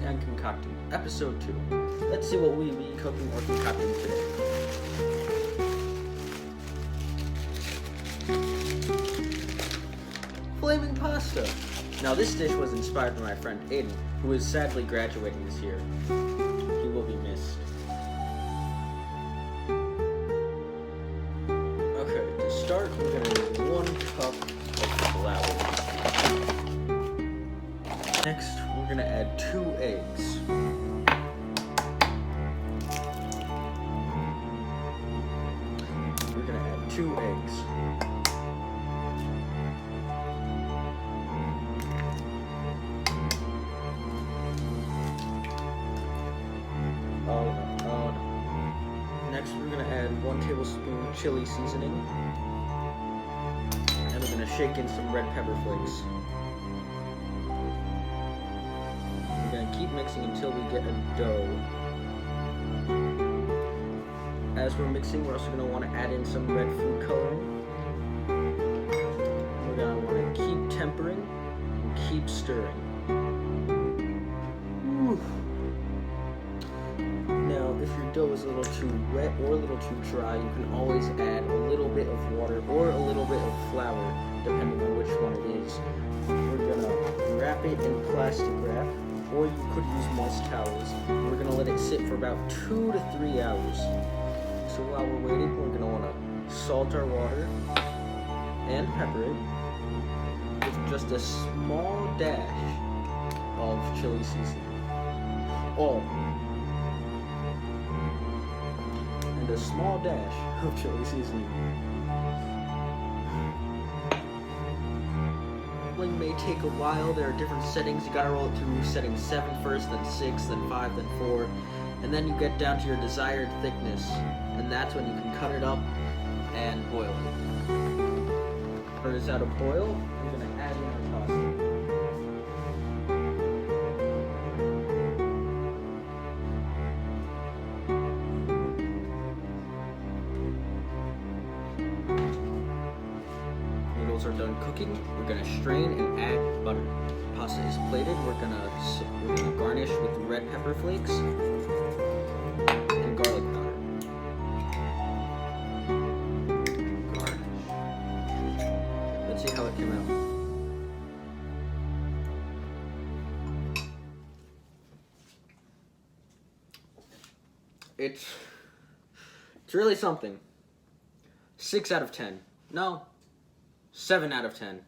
and Concocting, Episode 2. Let's see what we'll be cooking or concocting today. Flaming pasta! Now this dish was inspired by my friend Aiden, who is sadly graduating this year. He will be missed. Okay, to start, we're going to need 1 cup of flour. Next, we're going to add 2 eggs. We're going to add 2 eggs. Next, we're going to add 1 tablespoon chili seasoning. And we're going to shake in some red pepper flakes. We're going to keep mixing until we get a dough. As we're mixing, we're also going to want to add in some red food coloring. We're going to want to keep tempering and keep stirring. Now, if your dough is a little too wet or a little too dry, you can always add a little bit of water or a little bit of flour, depending on which one it is. We're going to wrap it in plastic wrap, or you could use moist towels. We're going to let it sit for about 2 to 3 hours. So while we're waiting, we're going to want to salt our water and pepper it with just a small dash of chili seasoning. And a small dash of chili seasoning. Rolling may take a while. There are different settings. You gotta roll it through setting 7 first, then 6, then 5, then 4, and then you get down to your desired thickness, and that's when you can cut it up and boil it. When it's out of boil, we're gonna add in our pasta. Are done cooking, we're gonna strain and add butter. Pasta is plated. We're gonna garnish with red pepper flakes and garlic powder. Garnish. Let's see how it came out. It's really something. 6 out of 10. No. 7 out of 10.